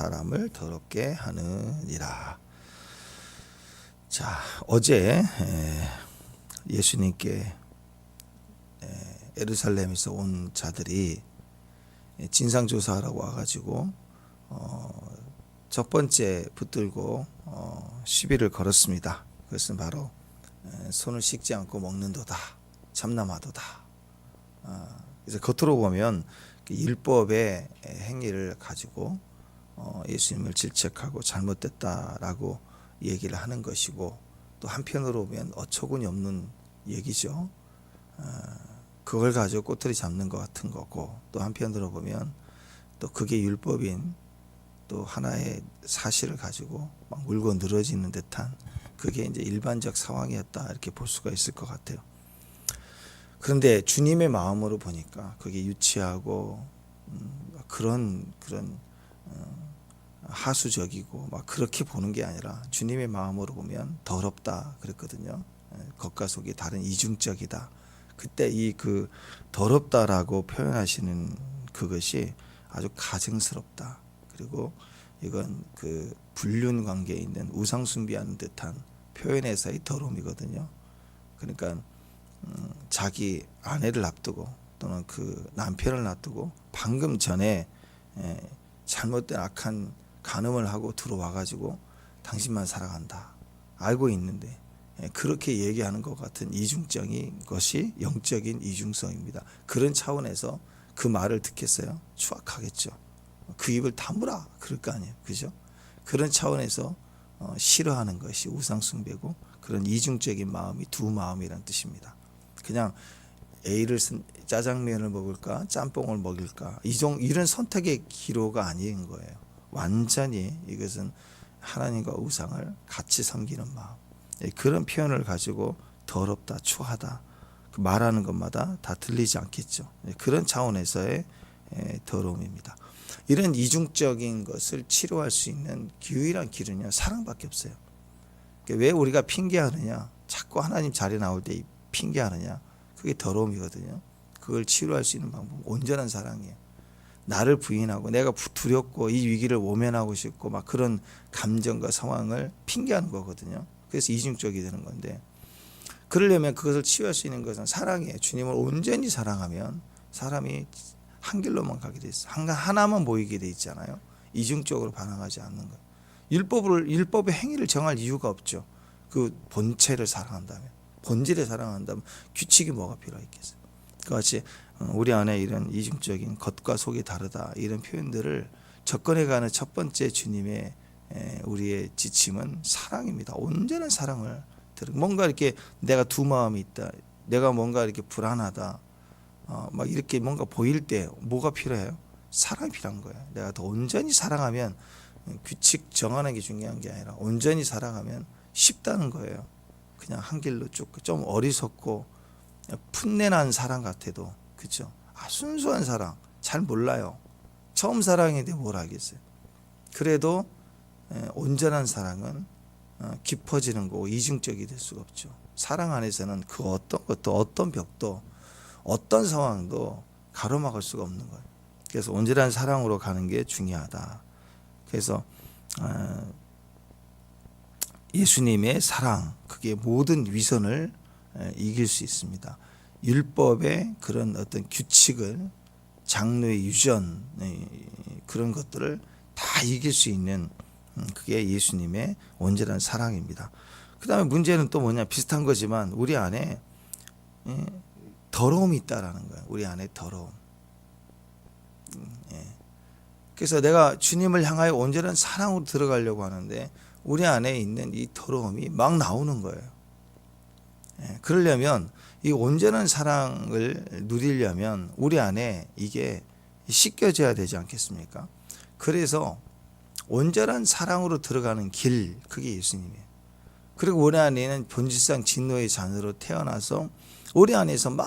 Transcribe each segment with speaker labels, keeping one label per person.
Speaker 1: 사람을 더럽게 하느니라. 자, 어제 예수님께 예루살렘에서 온 자들이 진상조사하라고 와가지고 첫 번째 붙들고 시비를 걸었습니다. 그것은 바로 손을 씻지 않고 먹는도다, 참남하도다. 그래서 겉으로 보면 율법의 행위를 가지고 예수님을 질책하고 잘못됐다라고 얘기를 하는 것이고, 또 한편으로 보면 어처구니 없는 얘기죠. 그걸 가지고 꼬투리 잡는 것 같은 거고, 또 한편으로 보면 또 그게 율법인 또 하나의 사실을 가지고 막 물고 늘어지는 듯한, 그게 이제 일반적 상황이었다, 이렇게 볼 수가 있을 것 같아요. 그런데 주님의 마음으로 보니까 그게 유치하고 그런 하수적이고 막 그렇게 보는 게 아니라, 주님의 마음으로 보면 더럽다 그랬거든요. 겉과 속이 다른, 이중적이다. 그때 이 그 더럽다라고 표현하시는 그것이 아주 가증스럽다. 그리고 이건 그 불륜 관계에 있는 우상 숭배하는 듯한 표현에서의 더러움이거든요. 그러니까 자기 아내를 놔두고 또는 그 남편을 놔두고 방금 전에 잘못된 악한 간음을 하고 들어와 가지고 당신만 사랑한다 알고 있는데 그렇게 얘기하는 것 같은 이중적인 것이 영적인 이중성입니다. 그런 차원에서 그 말을 듣겠어요? 추악하겠죠. 그 입을 다물어 그럴 거 아니에요, 그죠? 그런 차원에서 싫어하는 것이 우상 숭배고, 그런 이중적인 마음이 두 마음이란 뜻입니다. 그냥 A를 짜장면을 먹을까 짬뽕을 먹일까, 이런 선택의 기로가 아닌 거예요. 완전히 이것은 하나님과 우상을 같이 섬기는 마음, 그런 표현을 가지고 더럽다, 추하다 말하는 것마다 다 들리지 않겠죠. 그런 차원에서의 더러움입니다. 이런 이중적인 것을 치료할 수 있는 유일한 길은요, 사랑밖에 없어요. 왜 우리가 핑계하느냐, 자꾸 하나님 자리 나올 때 핑계하느냐, 그게 더러움이거든요. 그걸 치료할 수 있는 방법은 온전한 사랑이에요. 나를 부인하고 내가 두렵고 이 위기를 모면하고 싶고 막 그런 감정과 상황을 핑계하는 거거든요. 그래서 이중적이 되는 건데, 그러려면 그것을 치유할 수 있는 것은 사랑이에요. 주님을 온전히 사랑하면 사람이 한 길로만 가게 돼 있어요. 하나만 보이게 돼 있잖아요. 이중적으로 반응하지 않는 거예요. 율법의 행위를 정할 이유가 없죠. 그 본체를 사랑한다면, 본질을 사랑한다면 규칙이 뭐가 필요하겠어요. 그같이 우리 안에 이런 이중적인 겉과 속이 다르다, 이런 표현들을 접근해가는 첫 번째 주님의 우리의 지침은 사랑입니다. 온전한 사랑을 뭔가 이렇게 내가 두 마음이 있다, 내가 뭔가 이렇게 불안하다, 막 이렇게 뭔가 보일 때 뭐가 필요해요? 사랑이 필요한 거예요. 내가 더 온전히 사랑하면, 규칙 정하는 게 중요한 게 아니라 온전히 사랑하면 쉽다는 거예요. 그냥 한 길로 쭉, 좀 어리석고 풋내난 사랑 같아도, 그렇죠? 순수한 사랑 잘 몰라요. 처음 사랑인데 뭘 알겠어요. 그래도 온전한 사랑은 깊어지는 거고 이중적이 될 수가 없죠. 사랑 안에서는 그 어떤 것도, 어떤 벽도, 어떤 상황도 가로막을 수가 없는 거예요. 그래서 온전한 사랑으로 가는 게 중요하다. 그래서 예수님의 사랑, 그게 모든 위선을 이길 수 있습니다. 율법의 그런 어떤 규칙을, 장로의 유전, 그런 것들을 다 이길 수 있는, 그게 예수님의 온전한 사랑입니다. 그 다음에 문제는 또 뭐냐, 비슷한 거지만 우리 안에 더러움이 있다라는 거예요. 우리 안에 더러움. 그래서 내가 주님을 향하여 온전한 사랑으로 들어가려고 하는데 우리 안에 있는 이 더러움이 막 나오는 거예요. 그러려면, 이 온전한 사랑을 누리려면 우리 안에 이게 씻겨져야 되지 않겠습니까? 그래서 온전한 사랑으로 들어가는 길, 그게 예수님이에요. 그리고 우리 안에는 본질상 진노의 자녀로 태어나서 우리 안에서 막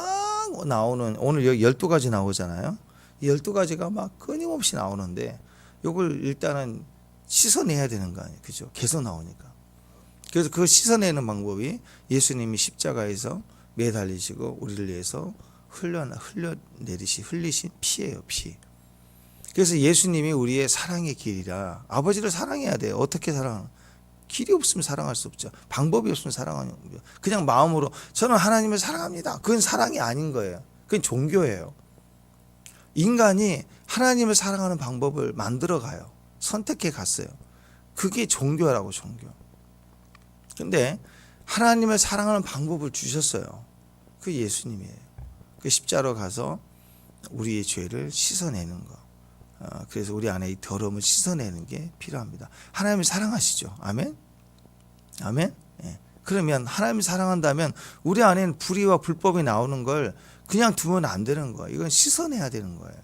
Speaker 1: 나오는, 오늘 여기 12가지 나오잖아요. 이 12가지가 막 끊임없이 나오는데 이걸 일단은 씻어내야 되는 거 아니에요, 그죠? 계속 나오니까. 그래서 그걸 씻어내는 방법이 예수님이 십자가에서 매달리시고 우리를 위해서 흘리신 피예요, 피. 그래서 예수님이 우리의 사랑의 길이라. 아버지를 사랑해야 돼요. 어떻게 사랑? 길이 없으면 사랑할 수 없죠. 방법이 없으면 사랑하는 거죠. 그냥 마음으로 저는 하나님을 사랑합니다. 그건 사랑이 아닌 거예요. 그건 종교예요. 인간이 하나님을 사랑하는 방법을 만들어 가요. 선택해 갔어요. 그게 종교라고, 종교. 근데 하나님을 사랑하는 방법을 주셨어요. 그 예수님이에요. 그 십자로 가서 우리의 죄를 씻어내는 거. 그래서 우리 안에 이 더러움을 씻어내는 게 필요합니다. 하나님을 사랑하시죠. 아멘? 아멘? 예. 그러면 하나님을 사랑한다면 우리 안에는 불의와 불법이 나오는 걸 그냥 두면 안 되는 거예요. 이건 씻어내야 되는 거예요.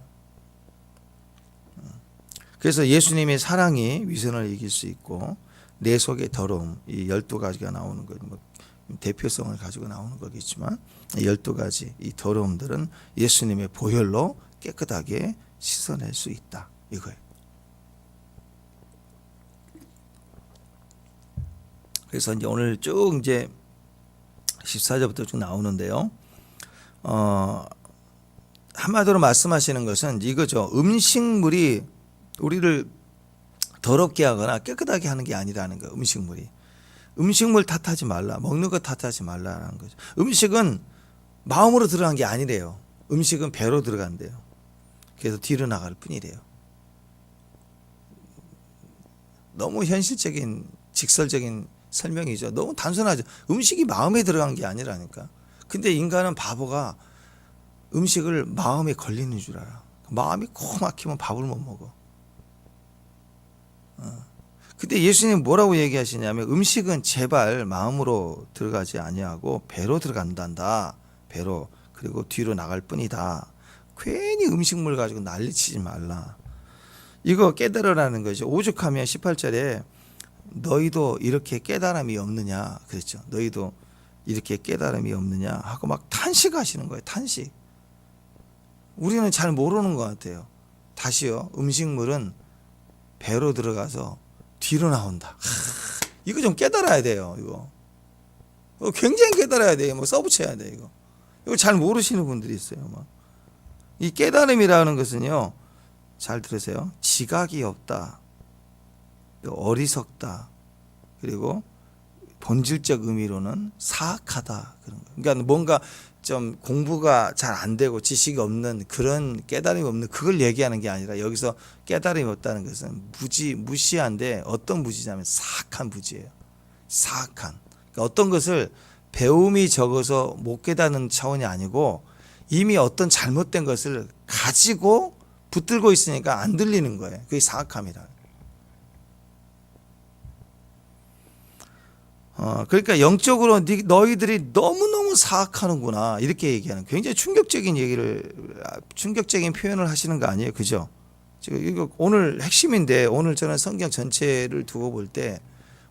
Speaker 1: 그래서 예수님의 사랑이 위선을 이길 수 있고 내 속의 더러움, 이 12가지가 나오는 거, 뭐 대표성을 가지고 나오는 거겠지만 12가지 이 더러움들은 예수님의 보혈로 깨끗하게 씻어낼 수 있다. 이거예요. 그래서 이제 오늘 쭉 이제 14절부터 쭉 나오는데요. 한마디로 말씀하시는 것은 이거죠. 음식물이 우리를 더럽게 하거나 깨끗하게 하는 게 아니라는 거예요. 음식물 탓하지 말라. 먹는 거 탓하지 말라라는 거죠. 음식은 마음으로 들어간 게 아니래요. 음식은 배로 들어간대요. 그래서 뒤로 나갈 뿐이래요. 너무 현실적인 직설적인 설명이죠. 너무 단순하죠. 음식이 마음에 들어간 게 아니라니까. 근데 인간은 바보가 음식을 마음에 걸리는 줄 알아. 마음이 코 막히면 밥을 못 먹어. 근데 예수님 뭐라고 얘기하시냐면 음식은 제발 마음으로 들어가지 아니하고 배로 들어간단다. 배로. 그리고 뒤로 나갈 뿐이다. 괜히 음식물 가지고 난리치지 말라. 이거 깨달으라는 거죠. 오죽하면 18절에 너희도 이렇게 깨달음이 없느냐 그랬죠. 너희도 이렇게 깨달음이 없느냐 하고 막 탄식하시는 거예요. 탄식. 우리는 잘 모르는 것 같아요. 다시요. 음식물은 배로 들어가서 뒤로 나온다. 이거 좀 깨달아야 돼요. 이거 굉장히 깨달아야 돼요. 뭐 써붙여야 돼. 이거 잘 모르시는 분들이 있어요. 막. 이 깨달음이라는 것은요. 잘 들으세요. 지각이 없다. 어리석다. 그리고 본질적 의미로는 사악하다. 그런 거. 그러니까 뭔가 좀 공부가 잘 안 되고 지식이 없는 그런 깨달음이 없는 그걸 얘기하는 게 아니라 여기서 깨달음이 없다는 것은 무시한데 어떤 무지냐면 사악한 무지예요. 사악한. 그러니까 어떤 것을 배움이 적어서 못 깨닫는 차원이 아니고 이미 어떤 잘못된 것을 가지고 붙들고 있으니까 안 들리는 거예요. 그게 사악함이라. 그러니까 영적으로 너희들이 너무너무 사악하는구나 이렇게 얘기하는 굉장히 충격적인 표현을 하시는 거 아니에요, 그죠? 지금 이거 오늘 핵심인데 오늘 저는 성경 전체를 두고 볼 때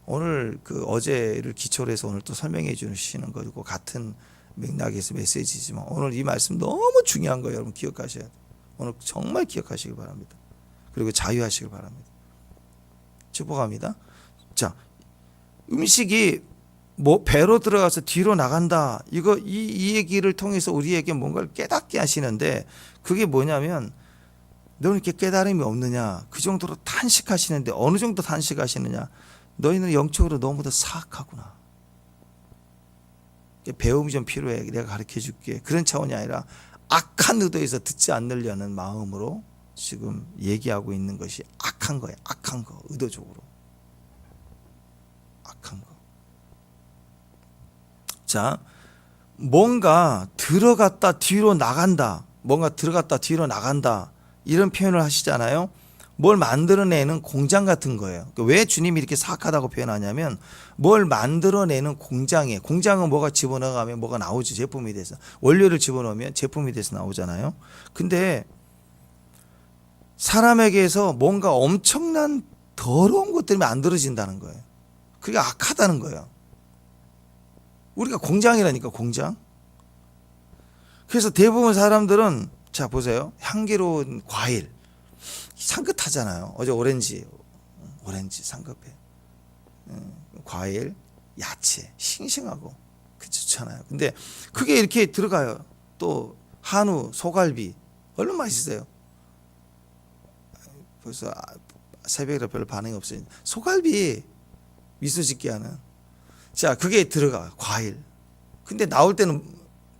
Speaker 1: 오늘 그 어제를 기초로 해서 오늘 또 설명해 주시는 거고 같은 맥락에서 메시지지만 오늘 이 말씀 너무 중요한 거예요, 여러분 기억하셔야 돼요. 오늘 정말 기억하시길 바랍니다. 그리고 자유하시길 바랍니다. 축복합니다. 자. 음식이 뭐 배로 들어가서 뒤로 나간다. 이 얘기를 통해서 우리에게 뭔가를 깨닫게 하시는데 그게 뭐냐면 너는 이렇게 깨달음이 없느냐. 그 정도로 탄식하시는데 어느 정도 탄식하시느냐. 너희는 영적으로 너무도 사악하구나. 배움이 좀 필요해. 내가 가르쳐 줄게. 그런 차원이 아니라 악한 의도에서 듣지 않으려는 마음으로 지금 얘기하고 있는 것이 악한 거예요. 악한 거. 의도적으로. 악한 거. 자, 뭔가 들어갔다 뒤로 나간다. 뭔가 들어갔다 뒤로 나간다. 이런 표현을 하시잖아요. 뭘 만들어내는 공장 같은 거예요. 왜 주님이 이렇게 사악하다고 표현하냐면 뭘 만들어내는 공장이에요. 공장은 뭐가 집어넣으면 뭐가 나오죠. 제품이 돼서. 원료를 집어넣으면 제품이 돼서 나오잖아요. 근데 사람에게서 뭔가 엄청난 더러운 것들이 만들어진다는 거예요. 그게 악하다는 거예요. 우리가 공장이라니까 공장. 그래서 대부분 사람들은 자 보세요. 향기로운 과일 상긋하잖아요. 어제 오렌지 상긋해. 과일, 야채 싱싱하고 그 좋잖아요. 근데 그게 이렇게 들어가요. 또 한우, 소갈비 얼마나 맛있어요. 벌써 새벽이라 별로 반응이 없어요. 소갈비 미소 짓게 하는. 자, 그게 들어가 과일. 근데 나올 때는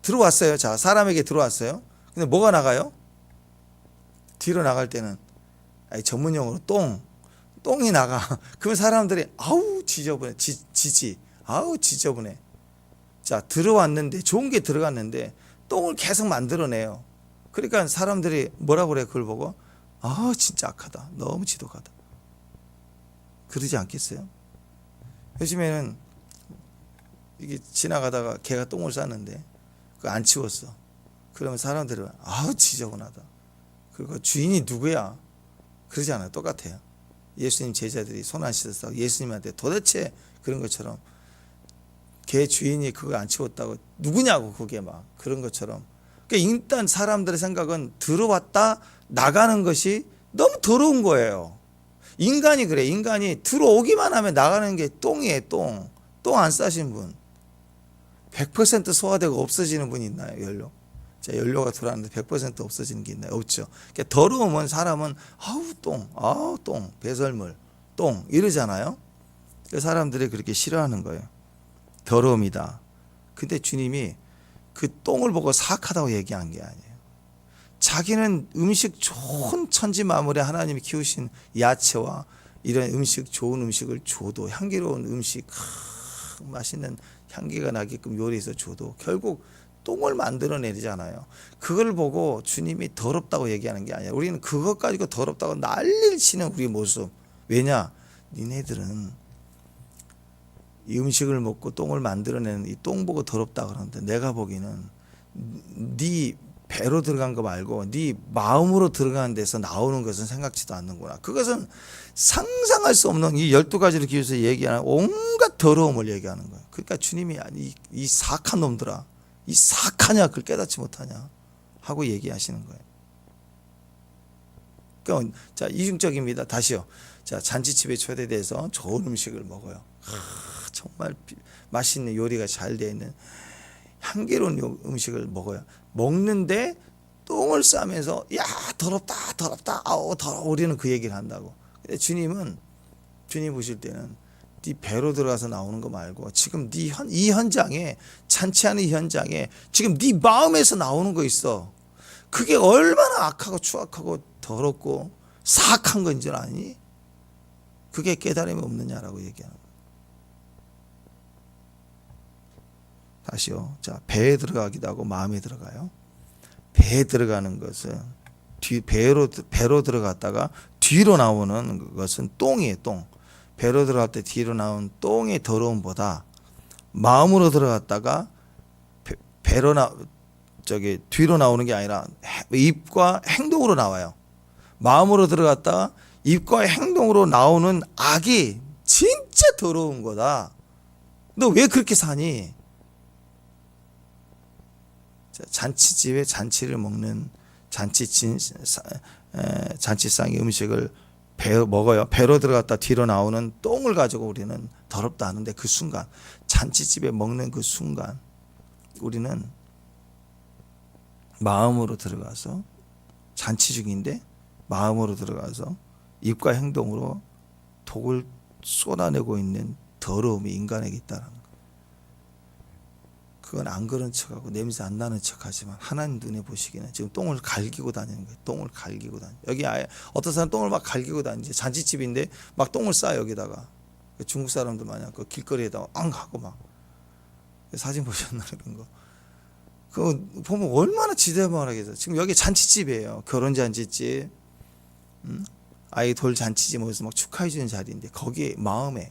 Speaker 1: 들어왔어요. 자, 사람에게 들어왔어요. 근데 뭐가 나가요? 뒤로 나갈 때는 전문용어로 똥이 나가. 그러면 사람들이 아우 지저분해, 지지, 아우 지저분해. 자, 들어왔는데 좋은 게 들어갔는데 똥을 계속 만들어내요. 그러니까 사람들이 뭐라 그래 그걸 보고 아 진짜 악하다, 너무 지독하다. 그러지 않겠어요? 요즘에는 이게 지나가다가 개가 똥을 쌌는데 그거 안 치웠어. 그러면 사람들은 아우 지저분하다. 그리고 주인이 누구야? 그러지 않아요. 똑같아요. 예수님 제자들이 손 안 씻었다고 예수님한테 도대체 그런 것처럼 개 주인이 그거 안 치웠다고 누구냐고 그게 막 그런 것처럼. 그러니까 일단 사람들의 생각은 들어왔다 나가는 것이 너무 더러운 거예요. 인간이 그래. 인간이 들어오기만 하면 나가는 게 똥이에요. 똥 안 싸신 분 100% 소화되고 없어지는 분이 있나요? 연료. 자, 연료가 들어왔는데 100% 없어지는 게 있나요? 없죠. 그러니까 더러우면 사람은 아우 똥 배설물 똥 이러잖아요. 사람들이 그렇게 싫어하는 거예요. 더러움이다. 근데 주님이 그 똥을 보고 사악하다고 얘기한 게 아니에요. 자기는 음식 좋은 천지 만물에 하나님이 키우신 야채와 이런 음식 좋은 음식을 줘도 향기로운 음식 맛있는 향기가 나게끔 요리해서 줘도 결국 똥을 만들어내잖아요. 그걸 보고 주님이 더럽다고 얘기하는 게 아니라 우리는 그것 가지고 더럽다고 난리를 치는 우리 모습. 왜냐? 니네들은 이 음식을 먹고 똥을 만들어내는 이 똥 보고 더럽다 그러는데 내가 보기에는 네 배로 들어간 거 말고 네 마음으로 들어가는 데서 나오는 것은 생각지도 않는구나. 그것은 상상할 수 없는 이 12가지를 기울여서 얘기하는 온갖 더러움을 얘기하는 거예요. 그러니까 주님이 이 사악한 놈들아, 이 사악하냐 그걸 깨닫지 못하냐 하고 얘기하시는 거예요. 그러니까 자, 이중적입니다. 다시요. 자, 잔치집에 초대돼서 좋은 음식을 먹어요. 정말 맛있는 요리가 잘 되어 있는 향기로운 음식을 먹어요. 먹는데 똥을 싸면서 야 더럽다 아우 더러워 우리는 그 얘기를 한다고. 근데 주님 보실 때는 네 배로 들어가서 나오는 거 말고 지금 이 현장에 잔치하는 이 현장에 지금 네 마음에서 나오는 거 있어. 그게 얼마나 악하고 추악하고 더럽고 사악한 건 줄 아니? 그게 깨달음이 없느냐라고 얘기하는 거예요. 다시요. 자, 배에 들어가기도 하고 마음에 들어가요. 배에 들어가는 것은 배로 들어갔다가 뒤로 나오는 것은 똥이에요. 똥. 배로 들어갈 때 뒤로 나온 똥의 더러움보다 마음으로 들어갔다가 뒤로 나오는 게 아니라 입과 행동으로 나와요. 마음으로 들어갔다가 입과 행동으로 나오는 악이 진짜 더러운 거다. 너 왜 그렇게 사니? 잔치집에 잔치를 먹는 잔치상의 음식을 먹어요. 배로 들어갔다 뒤로 나오는 똥을 가지고 우리는 더럽다 하는데 그 순간 잔치집에 먹는 그 순간 우리는 마음으로 들어가서 잔치 중인데 마음으로 들어가서 입과 행동으로 독을 쏟아내고 있는 더러움이 인간에게 있다는 거예요. 그건 안 그런 척하고 냄새 안 나는 척하지만 하나님 눈에 보시기에는 지금 똥을 갈기고 다니는 거예요. 똥을 갈기고 다니. 여기 아예 어떤 사람 똥을 막 갈기고 다니지. 잔치집인데 막 똥을 싸 여기다가 중국 사람들 마냥 그 길거리에다가 앙 하고 막 사진 보셨나 그런 거. 그거 보면 얼마나 지저분하겠어요. 지금 여기 잔치집이에요. 결혼 잔치집, 아이돌 잔치집 모여서 막 축하해 주는 자리인데 거기에 마음에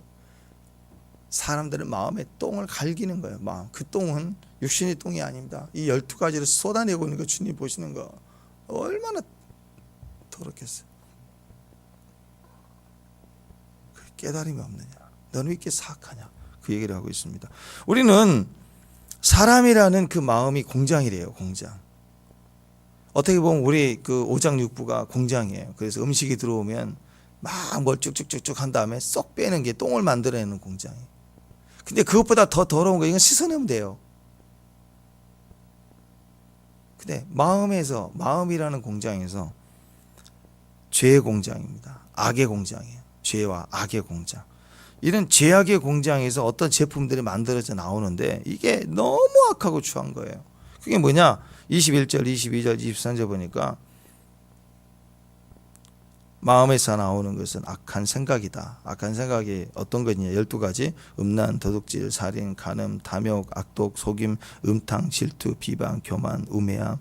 Speaker 1: 사람들은 마음에 똥을 갈기는 거예요. 마음. 그 똥은 육신의 똥이 아닙니다. 이 12가지를 쏟아내고 있는 거 주님 보시는 거 얼마나 더럽겠어요. 깨달음이 없느냐. 너는 왜 이렇게 사악하냐. 그 얘기를 하고 있습니다. 우리는 사람이라는 그 마음이 공장이래요. 공장. 어떻게 보면 우리 그 오장육부가 공장이에요. 그래서 음식이 들어오면 막 뭘 쭉쭉쭉쭉 한 다음에 쏙 빼는 게 똥을 만들어내는 공장이에요. 근데 그것보다 더 더러운 거 이건 씻어내면 돼요. 근데 마음이라는 공장에서 죄의 공장입니다. 악의 공장이에요. 죄와 악의 공장. 이런 죄악의 공장에서 어떤 제품들이 만들어져 나오는데 이게 너무 악하고 추한 거예요. 그게 뭐냐? 21절, 22절, 23절 보니까 마음에서 나오는 것은 악한 생각이다. 악한 생각이 어떤 거냐? 12가지. 음란, 도둑질, 살인, 간음, 탐욕, 악독, 속임, 음탕, 질투, 비방, 교만, 우매함.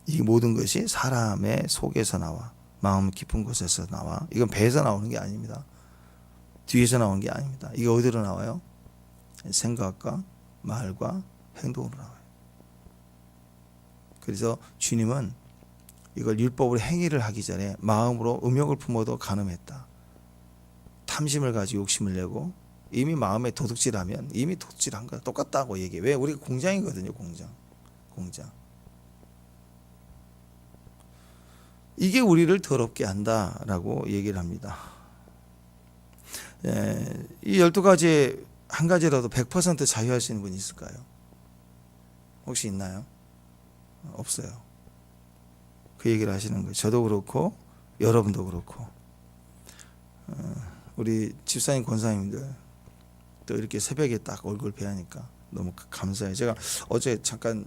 Speaker 1: 이 모든 것이 사람의 속에서 나와. 마음 깊은 곳에서 나와. 이건 배에서 나오는 게 아닙니다. 뒤에서 나오는 게 아닙니다. 이게 어디로 나와요? 생각과 말과 행동으로 나와요. 그래서 주님은 이걸 율법으로 행위를 하기 전에 마음으로 음욕을 품어도 간음했다. 탐심을 가지고 욕심을 내고 이미 마음에 도둑질하면 이미 도둑질한 거야. 똑같다고 얘기해. 왜? 우리가 공장이거든요. 공장. 이게 우리를 더럽게 한다라고 얘기를 합니다. 이 12가지 한 가지라도 100% 자유할 수 있는 분이 있을까요? 혹시 있나요? 없어요. 그 얘기를 하시는 거예요. 저도 그렇고 여러분도 그렇고 우리 집사님 권사님들 또 이렇게 새벽에 딱 얼굴 뵈니까 너무 감사해요. 제가 어제 잠깐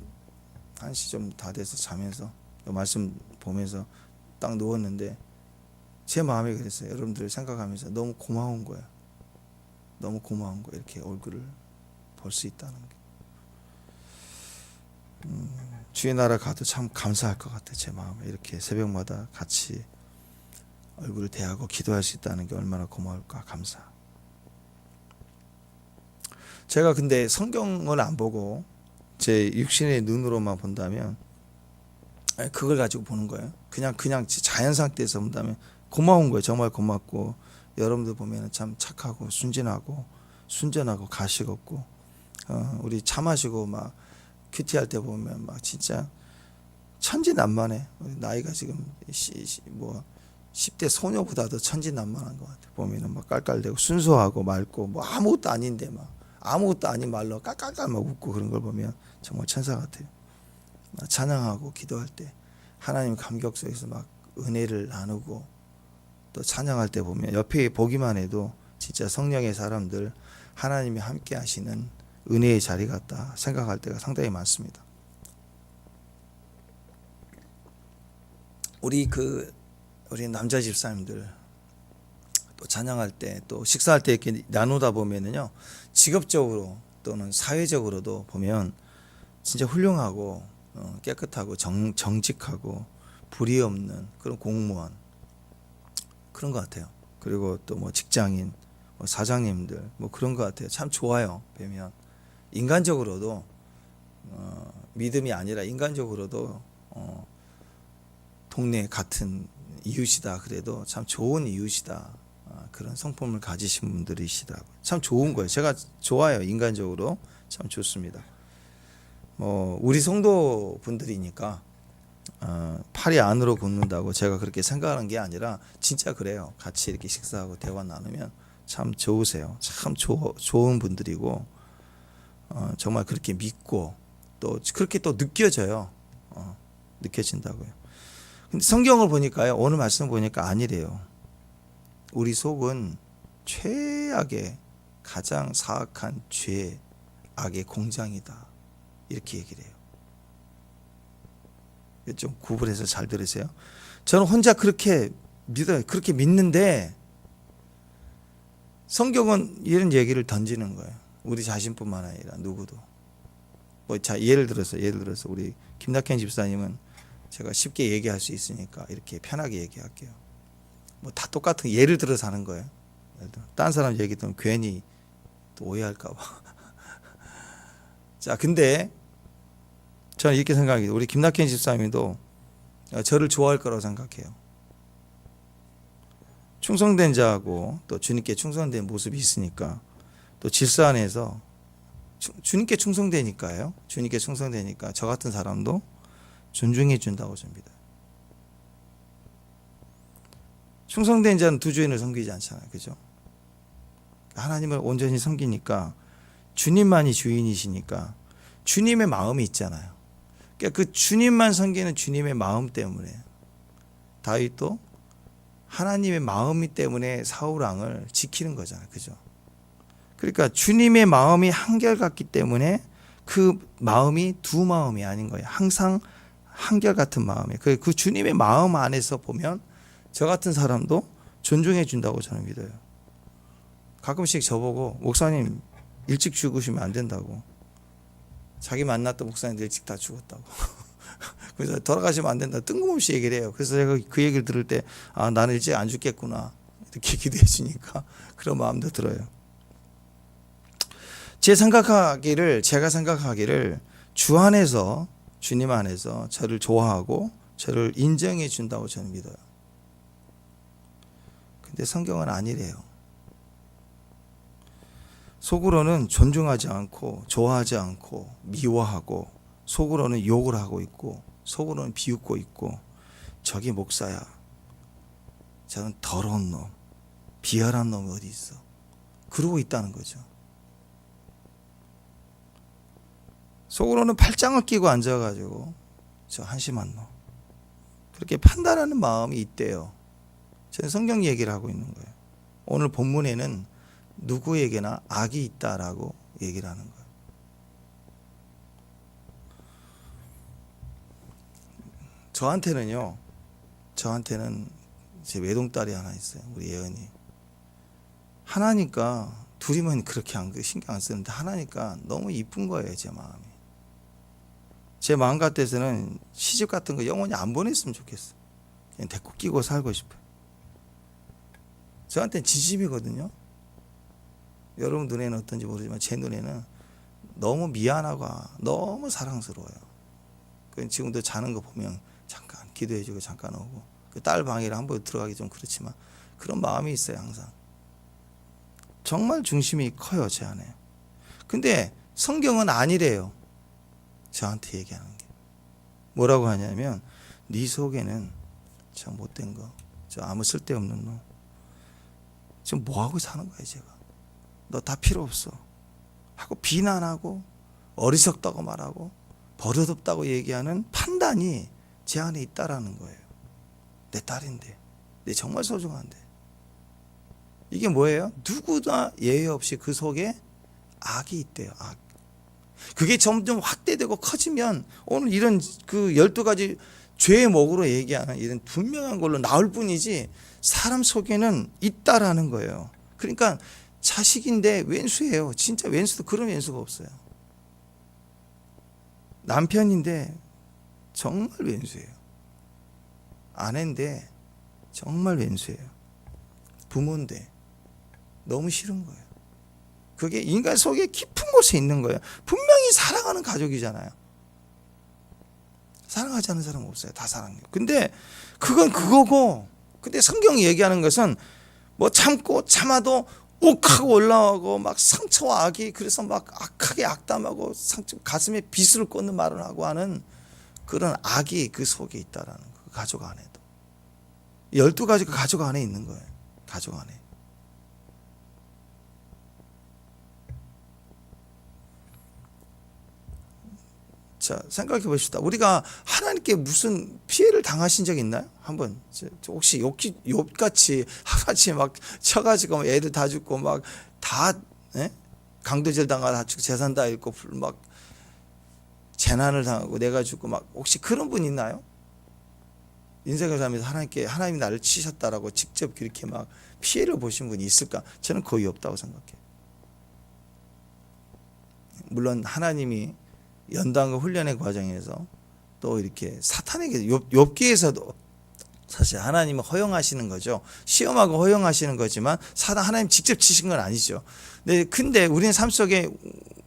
Speaker 1: 1시 좀 다 돼서 자면서 말씀 보면서 딱 누웠는데 제 마음이 그랬어요. 여러분들 생각하면서 너무 고마운 거야. 너무 고마운 거야. 이렇게 얼굴을 볼 수 있다는 게. 주의 나라 가도 참 감사할 것 같아. 제 마음에 이렇게 새벽마다 같이 얼굴을 대하고 기도할 수 있다는 게 얼마나 고마울까. 감사. 제가 근데 성경을 안 보고 제 육신의 눈으로만 본다면 그걸 가지고 보는 거예요. 그냥 자연 상태에서 본다면 고마운 거예요. 정말 고맙고 여러분들 보면 참 착하고 순전하고 가식 없고 우리 차 마시고 막 큐티할 때 보면 막 진짜 천진난만해. 나이가 지금 10대 소녀보다도 천진난만한 것 같아. 보면은 막 깔깔대고 순수하고 맑고 뭐 아무것도 아닌데 막 아무것도 아닌 말로 깔깔깔 막 웃고 그런 걸 보면 정말 천사 같아요. 찬양하고 기도할 때 하나님 감격 속에서 막 은혜를 나누고 또 찬양할 때 보면 옆에 보기만 해도 진짜 성령의 사람들 하나님이 함께 하시는 은혜의 자리 같다 생각할 때가 상당히 많습니다. 우리 남자 집사님들 또 찬양할 때 또 식사할 때 이렇게 나누다 보면은요 직업적으로 또는 사회적으로도 보면 진짜 훌륭하고 깨끗하고 정직하고 불의 없는 그런 공무원 그런 것 같아요. 그리고 또 뭐 직장인 사장님들 뭐 그런 것 같아요. 참 좋아요. 보면 인간적으로도 믿음이 아니라 인간적으로도 동네 같은 이웃이다 그래도 참 좋은 이웃이다. 그런 성품을 가지신 분들이시더라고요. 참 좋은 거예요. 제가 좋아요. 인간적으로 참 좋습니다. 우리 성도 분들이니까 팔이 안으로 굽는다고 제가 그렇게 생각하는 게 아니라 진짜 그래요. 같이 이렇게 식사하고 대화 나누면 참 좋으세요. 참 좋은 분들이고 정말 그렇게 믿고 또 그렇게 또 느껴져요. 느껴진다고요. 근데 성경을 보니까요. 오늘 말씀 보니까 아니래요. 우리 속은 최악의 가장 사악한 죄 악의 공장이다. 이렇게 얘기를 해요. 좀 구분해서 잘 들으세요. 저는 혼자 그렇게 믿어요. 그렇게 믿는데 성경은 이런 얘기를 던지는 거예요. 우리 자신뿐만 아니라 누구도. 예를 들어서 우리 김낙현 집사님은 제가 쉽게 얘기할 수 있으니까 이렇게 편하게 얘기할게요. 다 똑같은 예를 들어서 하는 거예요. 딴 사람 얘기 들으면 괜히 또 오해할까 봐. 자, 근데 저는 이렇게 생각해요. 우리 김낙현 집사님도 저를 좋아할 거라고 생각해요. 충성된 자하고 또 주님께 충성된 모습이 있으니까 또 질서 안에서 주님께 충성되니까요. 주님께 충성되니까 저 같은 사람도 존중해 준다고 줍니다. 충성된 자는 두 주인을 섬기지 않잖아요. 그죠? 하나님을 온전히 섬기니까 주님만이 주인이시니까 주님의 마음이 있잖아요. 그러니까 그 주님만 섬기는 주님의 마음 때문에 다윗도 하나님의 마음이 때문에 사울 왕을 지키는 거잖아요. 그죠? 그러니까 주님의 마음이 한결같기 때문에 그 마음이 두 마음이 아닌 거예요. 항상 한결같은 마음이에요. 그 주님의 마음 안에서 보면 저 같은 사람도 존중해 준다고 저는 믿어요. 가끔씩 저보고 목사님 일찍 죽으시면 안 된다고. 자기 만났던 목사님들 일찍 다 죽었다고. 그래서 돌아가시면 안 된다. 뜬금없이 얘기를 해요. 그래서 제가 그 얘기를 들을 때 나는 일찍 안 죽겠구나. 이렇게 기도해 주니까 그런 마음도 들어요. 제가 생각하기를 주 안에서 주님 안에서 저를 좋아하고 저를 인정해 준다고 저는 믿어요. 근데 성경은 아니래요. 속으로는 존중하지 않고 좋아하지 않고 미워하고 속으로는 욕을 하고 있고 속으로는 비웃고 있고 저기 목사야. 저는 더러운 놈, 비열한 놈이 어디 있어. 그러고 있다는 거죠. 속으로는 팔짱을 끼고 앉아가지고 저 한심한 놈. 그렇게 판단하는 마음이 있대요. 저는 성경 얘기를 하고 있는 거예요. 오늘 본문에는 누구에게나 악이 있다라고 얘기를 하는 거예요. 저한테는 제 외동딸이 하나 있어요. 우리 예은이. 하나니까 둘이면 그렇게 신경 안 쓰는데 하나니까 너무 이쁜 거예요. 제 마음이. 제 마음 같아서는 시집 같은 거 영원히 안 보냈으면 좋겠어요. 그냥 데리고 끼고 살고 싶어요. 저한테는 지집이거든요. 여러분 눈에는 어떤지 모르지만 제 눈에는 너무 미안하고 너무 사랑스러워요. 지금도 자는 거 보면 잠깐 기도해주고 잠깐 오고 그 딸 방에를 한번 들어가기 좀 그렇지만 그런 마음이 있어요. 항상 정말 중심이 커요. 제 안에. 근데 성경은 아니래요. 저한테 얘기하는 게 뭐라고 하냐면 네 속에는 저 못된 거, 저 아무 쓸데없는 놈 지금 뭐하고 사는 거야. 제가 너 다 필요 없어 하고 비난하고 어리석다고 말하고 버릇없다고 얘기하는 판단이 제 안에 있다라는 거예요. 내 딸인데, 내 정말 소중한데. 이게 뭐예요? 누구나 예외 없이 그 속에 악이 있대요. 악. 그게 점점 확대되고 커지면 오늘 이런 그 12가지 죄의 목으로 얘기하는 이런 분명한 걸로 나올 뿐이지 사람 속에는 있다라는 거예요. 그러니까 자식인데 왼수예요. 진짜 왼수도 그런 왼수가 없어요. 남편인데 정말 왼수예요. 아내인데 정말 왼수예요. 부모인데 너무 싫은 거예요. 그게 인간 속에 깊은 곳에 있는 거예요. 분명히 사랑하는 가족이잖아요. 사랑하지 않는 사람은 없어요. 다 사랑해요. 근데 그건 그거고, 근데 성경이 얘기하는 것은 뭐 참고 참아도 욱하고 올라오고 막 상처와 악이 그래서 막 악하게 악담하고 상처, 가슴에 비수를 꽂는 말을 하고 하는 그런 악이 그 속에 있다라는 거. 그 가족 안에도 12가지가 가족 안에 있는 거예요. 가족 안에. 자, 생각해 봅시다. 우리가 하나님께 무슨 피해를 당하신 적 있나요? 한번 혹시 욥같이 하루아침에 막 쳐가지고 애들 다 죽고 막 다 강도질 당하다 다 죽고 재산 다 잃고 막 재난을 당하고 내가 죽고 막 혹시 그런 분 있나요? 인생을 살면서 하나님이 나를 치셨다라고 직접 그렇게 막 피해를 보신 분이 있을까? 저는 거의 없다고 생각해요. 물론 하나님이 연단과 훈련의 과정에서 또 이렇게 사탄에게 욥기에서도 사실 하나님은 허용하시는 거죠. 시험하고 허용하시는 거지만 하나님 직접 치신 건 아니죠. 근데 우리는 삶 속에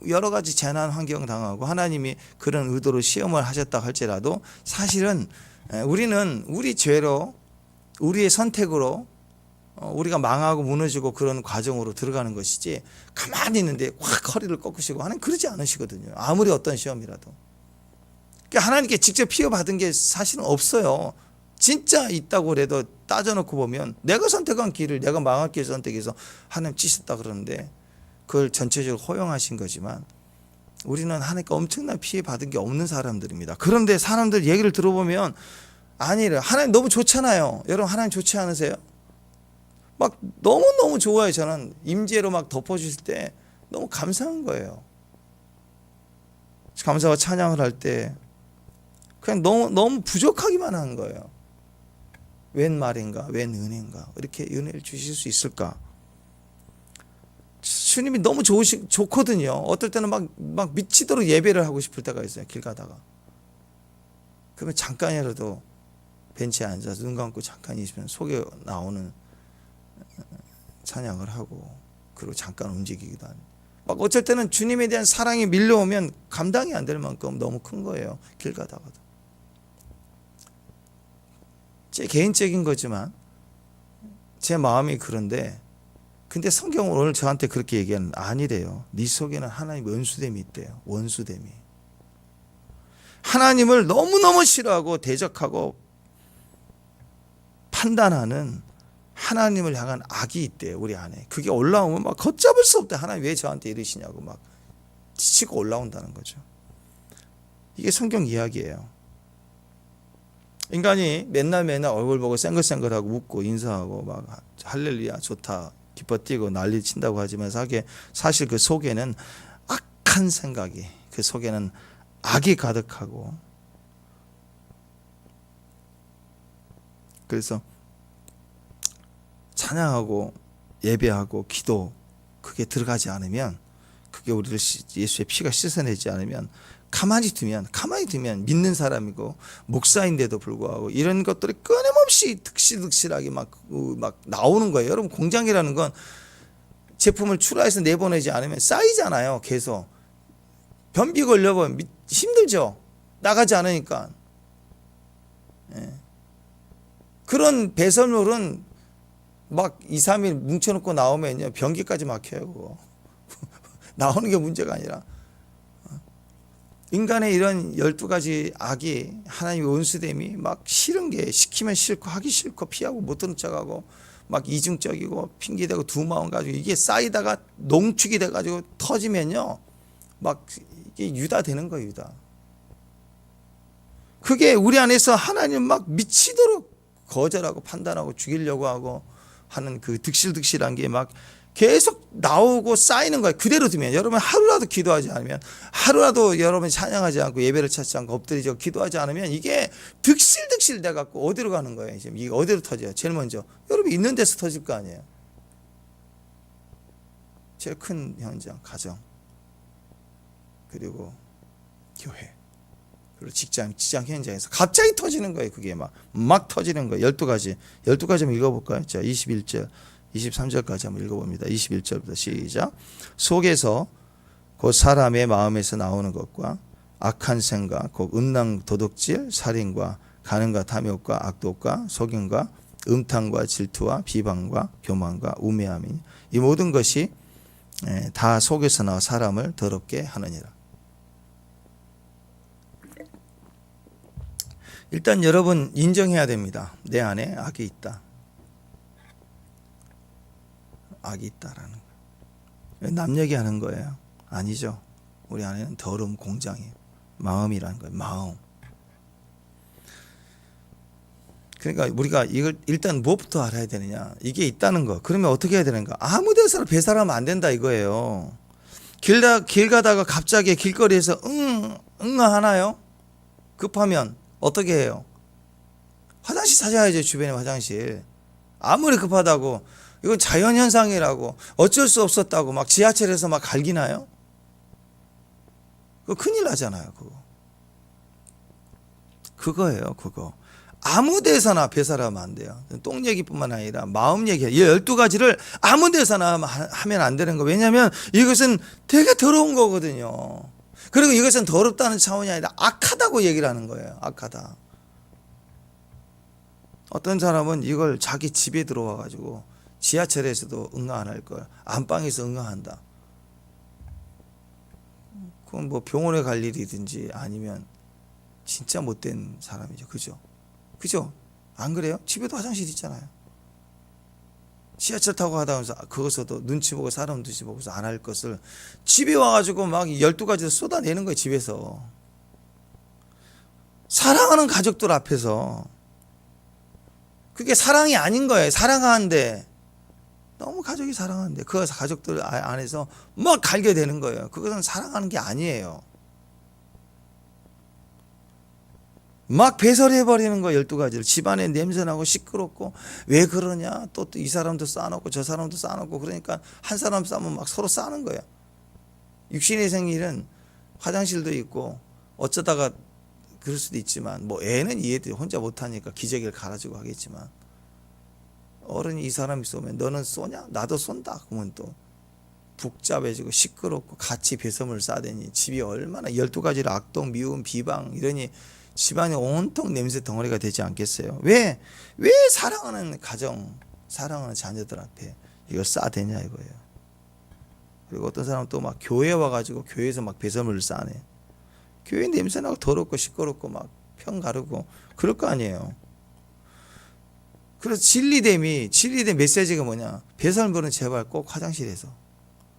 Speaker 1: 여러 가지 재난 환경 당하고 하나님이 그런 의도로 시험을 하셨다 할지라도 사실은 우리는 우리 죄로 우리의 선택으로 우리가 망하고 무너지고 그런 과정으로 들어가는 것이지 가만히 있는데 확 허리를 꺾으시고 하나님 그러지 않으시거든요. 아무리 어떤 시험이라도. 그러니까 하나님께 직접 피해 받은 게 사실은 없어요. 진짜 있다고 그래도 따져놓고 보면 내가 선택한 길을 내가 망할 길을 선택해서 하나님 찌셨다 그러는데 그걸 전체적으로 허용하신 거지만 우리는 하나님께 엄청난 피해 받은 게 없는 사람들입니다. 그런데 사람들 얘기를 들어보면 아니래요. 하나님 너무 좋잖아요. 여러분 하나님 좋지 않으세요? 막 너무너무 좋아요. 저는 임재로 막 덮어주실 때 너무 감사한 거예요. 감사와 찬양을 할 때 그냥 너무 부족하기만 한 거예요. 웬 말인가, 웬 은혜인가, 이렇게 은혜를 주실 수 있을까? 주님이 너무 좋거든요. 어떨 때는 막 미치도록 예배를 하고 싶을 때가 있어요. 길 가다가. 그러면 잠깐이라도 벤치에 앉아서 눈 감고 잠깐 있으면 속에 나오는 찬양을 하고, 그리고 잠깐 움직이기도 하는. 막 어쩔 때는 주님에 대한 사랑이 밀려오면 감당이 안 될 만큼 너무 큰 거예요. 길 가다가도. 제 개인적인 거지만 제 마음이 그런데, 근데 성경은 오늘 저한테 그렇게 얘기하는, 아니래요. 네 속에는 하나님의 원수됨이 있대요. 원수됨이. 하나님을 너무너무 싫어하고 대적하고 판단하는 하나님을 향한 악이 있대요. 우리 안에. 그게 올라오면 막 걷잡을 수 없대. 하나님 왜 저한테 이러시냐고 막 치고 올라온다는 거죠. 이게 성경 이야기예요. 인간이 맨날 얼굴 보고 쌩글쌩글하고 웃고 인사하고 막 할렐루야 좋다 기뻐 뛰고 난리 친다고 하지만 사실 그 속에는 악한 생각이, 그 속에는 악이 가득하고, 그래서 찬양하고 예배하고 기도, 그게 들어가지 않으면, 그게 우리를 예수의 피가 씻어내지 않으면 가만히 두면 믿는 사람이고 목사인데도 불구하고 이런 것들이 끊임없이 득실득실하게 막 나오는 거예요. 여러분 공장이라는 건 제품을 출하해서 내보내지 않으면 쌓이잖아요. 계속 변비 걸려보면 힘들죠. 나가지 않으니까. 예. 그런 배설물은 막 2, 3일 뭉쳐놓고 나오면요 변기까지 막혀요. 그거. 나오는 게 문제가 아니라 인간의 이런 12가지 악이, 하나님의 원수됨이 막 싫은 게 시키면 싫고 하기 싫고 피하고 못 듣는 척하고 막 이중적이고 핑계대고 두 마음 가지고 이게 쌓이다가 농축이 돼가지고 터지면요 막 이게 유다 되는 거예요. 유다. 그게 우리 안에서 하나님 막 미치도록 거절하고 판단하고 죽이려고 하고 하는 그 득실득실한 게 막 계속 나오고 쌓이는 거예요. 그대로 두면 여러분 하루라도 기도하지 않으면, 하루라도 여러분이 찬양하지 않고 예배를 찾지 않고 엎드리지 기도하지 않으면 이게 득실득실 돼갖고 어디로 가는 거예요. 지금 이게 어디로 터져요? 제일 먼저 여러분 있는 데서 터질 거 아니에요. 제일 큰 현장, 가정, 그리고 교회, 그리고 직장 현장에서 갑자기 터지는 거예요. 그게 막 터지는 거예요. 12가지 한번 읽어볼까요? 자, 21절 23절까지 한번 읽어봅니다. 21절부터 시작. 속에서 곧 사람의 마음에서 나오는 것과 악한 생각, 곧 음란 도둑질, 살인과 간음과 탐욕과 악독과 속임과 음탕과 질투와 비방과 교만과 우매함이, 이 모든 것이 다 속에서 나와 사람을 더럽게 하느니라. 일단 여러분 인정해야 됩니다. 내 안에 악이 있다. 악이 있다라는 거예요. 남 얘기하는 거예요? 아니죠. 우리 안에는 더러움 공장이에요. 마음이라는 거예요. 마음. 그러니까 우리가 이걸 일단 무엇부터 알아야 되느냐? 이게 있다는 거. 그러면 어떻게 해야 되는가? 아무 데서나 배설하면 안 된다 이거예요. 길 가다가 갑자기 길거리에서 하나요? 급하면 어떻게 해요? 화장실 찾아야죠. 주변에 화장실. 아무리 급하다고, 이건 자연현상이라고, 어쩔 수 없었다고 막 지하철에서 막 갈기나요? 그거 큰일 나잖아요. 그거예요. 그거 아무 데서나 배설하면 안 돼요. 똥 얘기뿐만 아니라 마음 얘기, 이 12가지를 아무 데서나 하면 안 되는 거. 왜냐하면 이것은 되게 더러운 거거든요. 그리고 이것은 더럽다는 차원이 아니라 악하다고 얘기를 하는 거예요. 악하다. 어떤 사람은 이걸 자기 집에 들어와 가지고 지하철에서도 응아 안 할 걸, 안방에서 응아한다. 그건 뭐 병원에 갈 일이든지 아니면 진짜 못된 사람이죠. 그죠? 안 그래요? 집에도 화장실 있잖아요. 지하철 타고 가다 보면서 그것도 눈치 보고 사람 눈치 보고서 안 할 것을 집에 와가지고 막 12가지를 쏟아내는 거예요. 집에서. 사랑하는 가족들 앞에서 그게 사랑이 아닌 거예요. 사랑하는데 너무 가족이 사랑하는데 그 가족들 안에서 막 갈게 되는 거예요. 그것은 사랑하는 게 아니에요. 막 배설해버리는 거예요. 12가지를. 집안에 냄새나고 시끄럽고 왜 그러냐. 또 이 사람도 쌓아놓고 저 사람도 쌓아놓고 그러니까 한 사람 싸면 막 서로 싸는 거예요. 육신의 생일은 화장실도 있고 어쩌다가 그럴 수도 있지만 뭐 애는 이해돼. 혼자 못하니까 기저귀를 갈아주고 하겠지만 어른이 이 사람이 쏘면 너는 쏘냐? 나도 쏜다. 그러면 또 복잡해지고 시끄럽고 같이 배설물을 싸대니 집이 얼마나 12가지를 악동, 미움, 비방 이러니 집안이 온통 냄새 덩어리가 되지 않겠어요? 왜 사랑하는 가정, 사랑하는 자녀들한테 이걸 싸대냐 이거예요. 그리고 어떤 사람은 또 막 교회 와가지고 교회에서 막 배설물을 싸네. 교회 냄새나고 더럽고 시끄럽고 막 편 가르고 그럴 거 아니에요. 그래서 진리됨 메시지가 뭐냐? 배설물은 제발 꼭 화장실에서.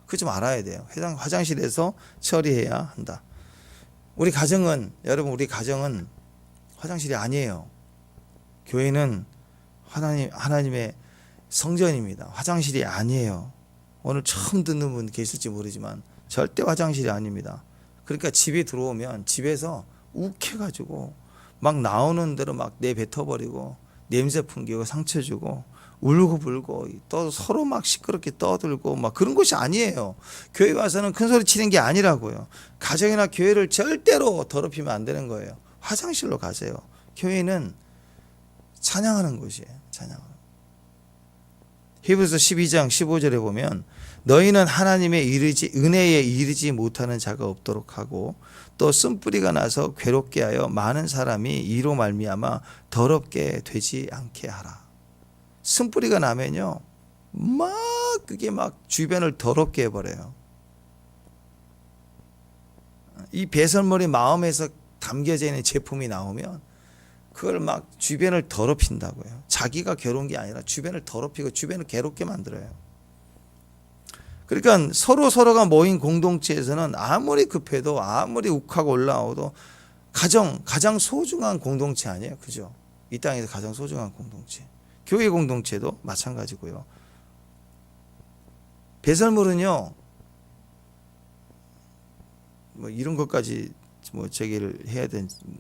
Speaker 1: 그거 좀 알아야 돼요. 화장실에서 처리해야 한다. 우리 가정은 화장실이 아니에요. 교회는 하나님의 성전입니다. 화장실이 아니에요. 오늘 처음 듣는 분 계실지 모르지만 절대 화장실이 아닙니다. 그러니까 집에 들어오면 집에서 욱해가지고 막 나오는 대로 막 내뱉어버리고 냄새 풍기고 상처 주고 울고 불고 또 서로 막 시끄럽게 떠들고 막 그런 것이 아니에요. 교회 와서는 큰 소리 치는 게 아니라고요. 가정이나 교회를 절대로 더럽히면 안 되는 거예요. 화장실로 가세요. 교회는 찬양하는 곳이에요. 찬양하는. 히브리서 12장 15절에 보면 너희는 하나님의 은혜에 이르지 못하는 자가 없도록 하고 또 쓴뿌리가 나서 괴롭게 하여 많은 사람이 이로 말미암아 더럽게 되지 않게 하라. 쓴뿌리가 나면요 막 그게 막 주변을 더럽게 해버려요. 이 배설물이 마음에서 담겨져 있는 제품이 나오면 그걸 막 주변을 더럽힌다고요. 자기가 괴로운 게 아니라 주변을 더럽히고 주변을 괴롭게 만들어요. 그러니까 서로가 모인 공동체에서는 아무리 급해도 아무리 욱하고 올라오도 가장 소중한 공동체 아니에요. 그죠? 이 땅에서 가장 소중한 공동체. 교회 공동체도 마찬가지고요. 배설물은요, 뭐 이런 것까지 뭐 저기를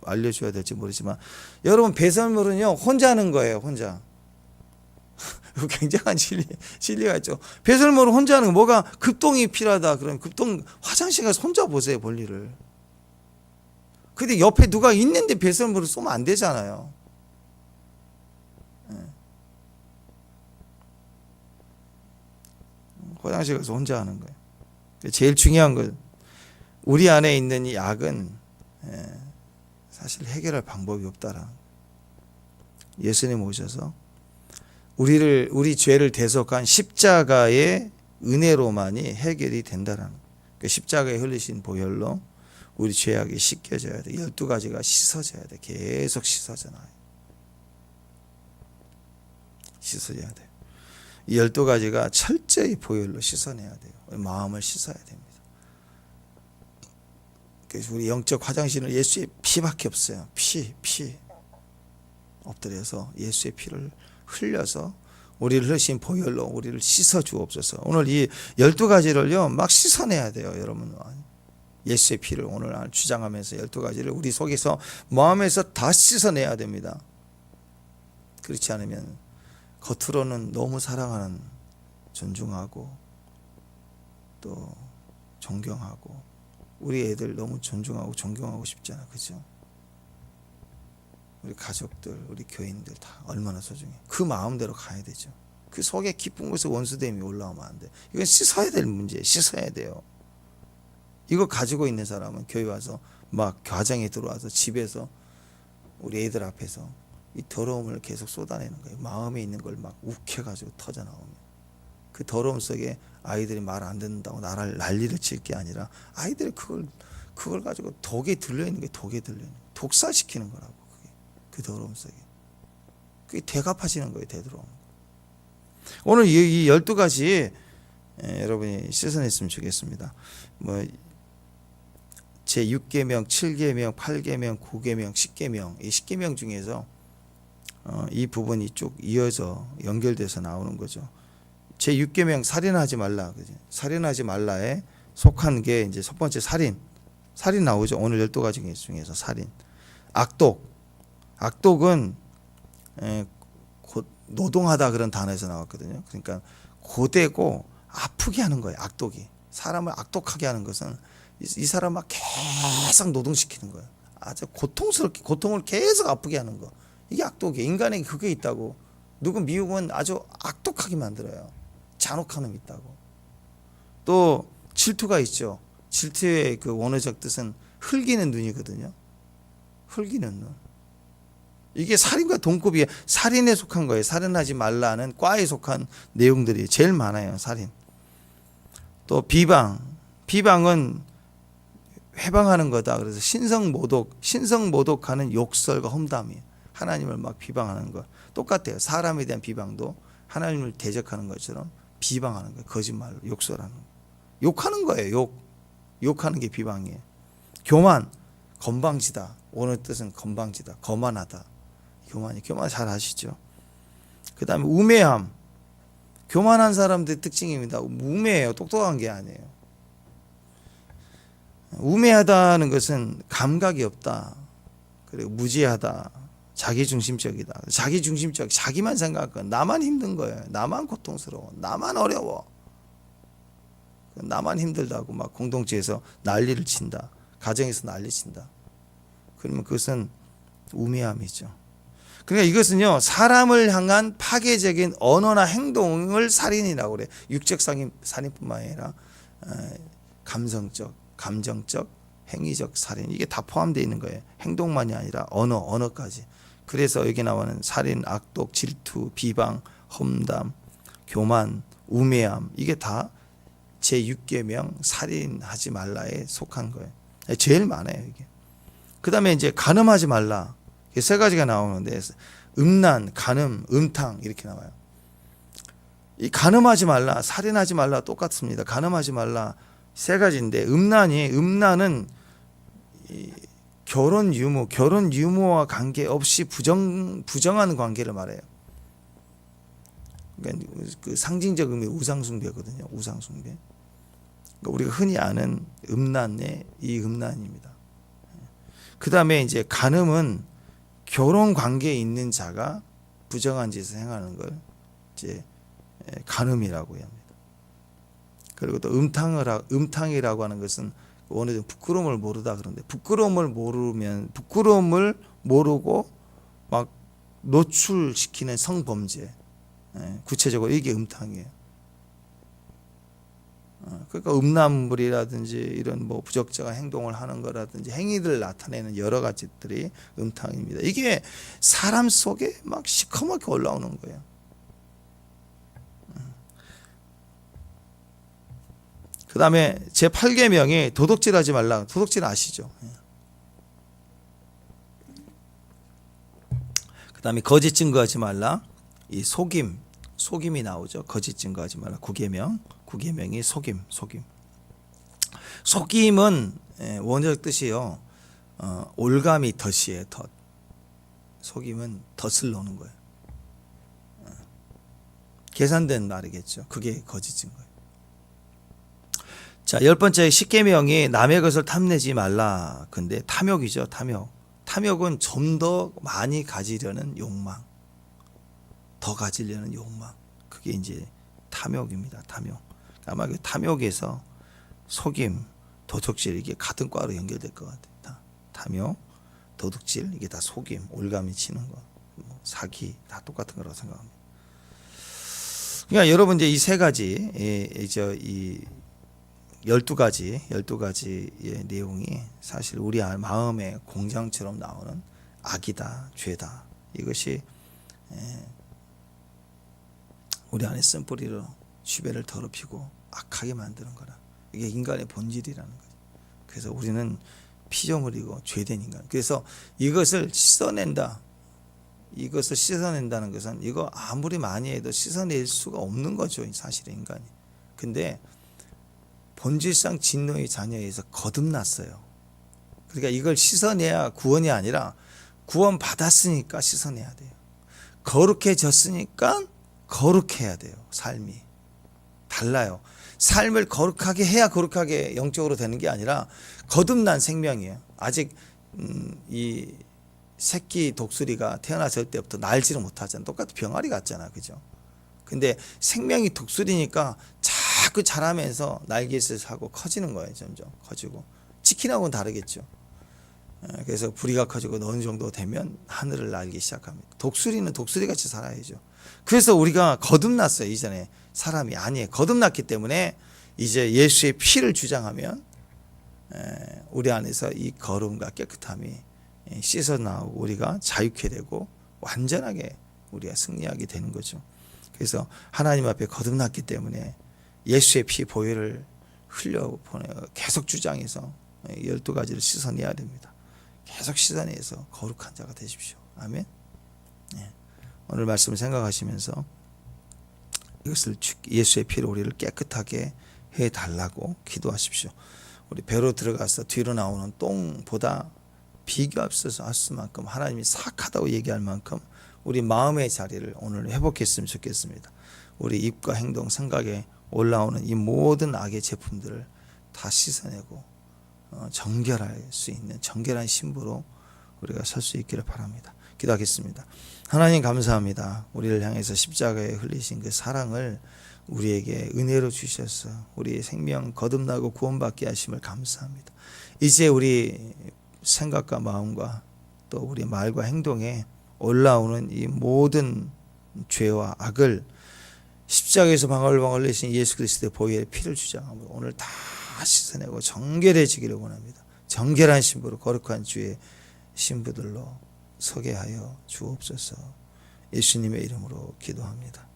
Speaker 1: 알려줘야 될지 모르지만 여러분 배설물은요 혼자 하는 거예요. 혼자. 굉장한 진리가 있죠. 배설물을 혼자 하는 거 뭐가 급동이 필요하다 그러면 급동 화장실 가서 혼자 보세요. 볼일을. 근데 옆에 누가 있는데 배설물을 쏘면 안 되잖아요. 화장실 가서 혼자 하는 거예요. 제일 중요한 건 우리 안에 있는 이 악은 사실 해결할 방법이 없다라. 예수님 오셔서 우리 죄를 대속한 십자가의 은혜로만이 해결이 된다라는. 그 십자가에 흘리신 보혈로 우리 죄악이 씻겨져야 돼. 12가지가 씻어져야 돼. 계속 씻어져 나요. 씻어져야 돼. 이 12가지가 철저히 보혈로 씻어내야 돼요. 마음을 씻어야 됩니다. 그래서 우리 영적 화장실은 예수의 피밖에 없어요. 피. 엎드려서 예수의 피를 흘려서 우리를 흘리신 보혈로 우리를 씻어 주옵소서. 오늘 이 12가지를요 막 씻어내야 돼요. 여러분 예수의 피를 오늘 주장하면서 12가지를 우리 속에서 마음에서 다 씻어내야 됩니다. 그렇지 않으면 겉으로는 너무 사랑하는 존중하고 또 존경하고 우리 애들 너무 존중하고 존경하고 싶잖아. 그죠? 우리 가족들, 우리 교인들 다 얼마나 소중해. 그 마음대로 가야 되죠. 그 속에 깊은 곳에 원수됨이 올라오면 안 돼. 이건 씻어야 될 문제예요. 씻어야 돼요. 이거 가지고 있는 사람은 교회 와서 막 가정에 들어와서 집에서 우리 애들 앞에서 이 더러움을 계속 쏟아내는 거예요. 마음에 있는 걸 막 욱해가지고 터져나오면 그 더러움 속에 아이들이 말 안 듣는다고 난리를 칠 게 아니라 아이들이 그걸 가지고 독에 들려있는 게 독살시키는 거라고. 그 더러움 속에. 그게 대갚아지는 거예요. 되돌아오는 거. 오늘 이 12가지 여러분이 씻어냈으면 좋겠습니다. 뭐 제 6계명, 7계명, 8계명, 9계명, 10계명 이 10계명 중에서 이 부분이 쭉 이어져 연결돼서 나오는 거죠. 제 6계명 살인하지 말라. 그죠? 살인하지 말라에 속한 게 이제 첫 번째 살인 나오죠. 오늘 12가지 중에서 살인. 악독은 노동하다 그런 단어에서 나왔거든요. 그러니까 고되고 아프게 하는 거예요. 악독이. 사람을 악독하게 하는 것은 이 사람을 막 계속 노동시키는 거예요. 아주 고통스럽게, 고통을 계속 아프게 하는 거. 이게 악독이에요. 인간에게 그게 있다고. 누구 미움은 아주 악독하게 만들어요. 잔혹한 놈이 있다고. 또 질투가 있죠. 질투의 그 원어적 뜻은 흘기는 눈이거든요. 흘기는 눈. 이게 살인과 동급이에요. 살인에 속한 거예요. 살인하지 말라는 과에 속한 내용들이 제일 많아요. 살인. 또 비방은 회방하는 거다. 그래서 신성모독하는 욕설과 험담이에요. 하나님을 막 비방하는 거 똑같아요. 사람에 대한 비방도 하나님을 대적하는 것처럼 비방하는 거예요. 거짓말로 욕설하는 거. 욕하는 거예요. 욕하는 게 비방이에요. 교만, 건방지다. 오늘 뜻은 건방지다. 거만하다. 교만 잘 아시죠? 그 다음에 우매함. 교만한 사람들의 특징입니다. 우매해요. 똑똑한 게 아니에요. 우매하다는 것은 감각이 없다. 그리고 무지하다. 자기중심적이다. 자기만 생각하고 나만 힘든 거예요. 나만 고통스러워. 나만 어려워. 나만 힘들다고 막 공동체에서 난리를 친다. 가정에서 난리 친다. 그러면 그것은 우매함이죠. 그러니까 이것은요, 사람을 향한 파괴적인 언어나 행동을 살인이라고 그래요. 육적 살인뿐만 아니라 감성적, 감정적, 행위적 살인, 이게 다 포함되어 있는 거예요. 행동만이 아니라 언어까지. 그래서 여기 나오는 살인, 악독, 질투, 비방, 험담, 교만, 우매함, 이게 다 제6계명 살인하지 말라에 속한 거예요. 제일 많아요, 이게. 그 다음에 이제 간음하지 말라. 세 가지가 나오는데, 음란, 간음, 음탕, 이렇게 나와요. 이 간음하지 말라, 살인하지 말라 똑같습니다. 간음하지 말라 세 가지인데, 음란은 이 결혼 유무와 관계없이 부정한 관계를 말해요. 그러니까 그 상징적 의미 우상숭배거든요. 우상숭배. 그러니까 우리가 흔히 아는 음란의 이 음란입니다. 그 다음에 이제 간음은 결혼 관계에 있는 자가 부정한 짓을 행하는 걸 이제 간음이라고 합니다. 그리고 또 음탕이라고 하는 것은 어느 부끄러움을 모르다 그런데, 부끄러움을 모르고 막 노출시키는 성범죄. 구체적으로 이게 음탕이에요. 그러니까 음란물이라든지 이런 뭐 부적절한 행동을 하는 거라든지 행위들을 나타내는 여러 가지들이 음탕입니다. 이게 사람 속에 막 시커멓게 올라오는 거예요. 그 다음에 제8계명이 도둑질하지 말라. 도둑질 아시죠? 그 다음에 거짓 증거하지 말라. 이 속임이 나오죠. 거짓 증거하지 말라. 9계명이 속임. 속임은 원어적 뜻이요. 올가미 덫이에요. 덫. 속임은 덫을 놓는 거예요. 계산된 말이겠죠. 그게 거짓 증거예요. 자, 10번째 10계명이 남의 것을 탐내지 말라. 근데 탐욕이죠. 탐욕은 좀 더 많이 가지려는 욕망. 더 가지려는 욕망. 그게 이제 탐욕입니다. 탐욕. 아마 그 탐욕에서 속임, 도둑질, 이게 같은 과로 연결될 것 같아요. 탐욕, 도둑질, 이게 다 속임, 올가미 치는 거, 뭐 사기, 다 똑같은 거라고 생각합니다. 그러니까 여러분 이제 이 세 가지, 이 12가지의 내용이 사실 우리 마음의 공장처럼 나오는 악이다, 죄다. 이것이 우리 안에 쓴뿌리로 주변을 더럽히고 악하게 만드는 거라. 이게 인간의 본질이라는 거죠. 그래서 우리는 피조물이고 죄된 인간. 그래서 이것을 씻어낸다. 이것을 씻어낸다는 것은 이거 아무리 많이 해도 씻어낼 수가 없는 거죠. 사실 인간이. 근데 본질상 진노의 자녀에서 거듭났어요. 그러니까 이걸 씻어내야 구원이 아니라 구원 받았으니까 씻어내야 돼요. 거룩해졌으니까 거룩해야 돼요. 삶이 달라요. 삶을 거룩하게 해야 거룩하게 영적으로 되는 게 아니라 거듭난 생명이에요. 아직 이 새끼 독수리가 태어났을 때부터 날지를 못하잖아. 똑같은 병아리 같잖아, 그죠? 근데 생명이 독수리니까 자꾸 자라면서 날개짓을 하고 커지는 거예요. 점점 커지고 치킨하고는 다르겠죠. 그래서 부리가 커지고 어느 정도 되면 하늘을 날기 시작합니다. 독수리는 독수리같이 살아야죠. 그래서 우리가 거듭났어요. 이전에 사람이 아니에요. 거듭났기 때문에 이제 예수의 피를 주장하면 우리 안에서 이 거룩함과 깨끗함이 씻어 나오고 우리가 자유케 되고 완전하게 우리가 승리하게 되는 거죠. 그래서 하나님 앞에 거듭났기 때문에 예수의 피 보혈을 흘려보내 계속 주장해서 12가지를 씻어내야 됩니다. 계속 씻어내서 거룩한 자가 되십시오. 아멘. 오늘 말씀을 생각하시면서 이것을 예수의 피로 우리를 깨끗하게 해달라고 기도하십시오. 우리 배로 들어가서 뒤로 나오는 똥보다 비교 없어서 할 수만큼 하나님이 사악하다고 얘기할 만큼 우리 마음의 자리를 오늘 회복했으면 좋겠습니다. 우리 입과 행동, 생각에 올라오는 이 모든 악의 제품들을 다 씻어내고 정결할 수 있는 정결한 신부로 우리가 설 수 있기를 바랍니다. 기도하겠습니다. 하나님 감사합니다. 우리를 향해서 십자가에 흘리신 그 사랑을 우리에게 은혜로 주셔서 우리의 생명 거듭나고 구원받게 하심을 감사합니다. 이제 우리 생각과 마음과 또 우리 말과 행동에 올라오는 이 모든 죄와 악을 십자가에서 방울방울 흘리신 예수 그리스도의 보혈의 피를 주장하므로 오늘 다 씻어내고 정결해지기를 원합니다. 정결한 신부로 거룩한 주의 신부들로 서게 하여 주옵소서. 예수님의 이름으로 기도합니다.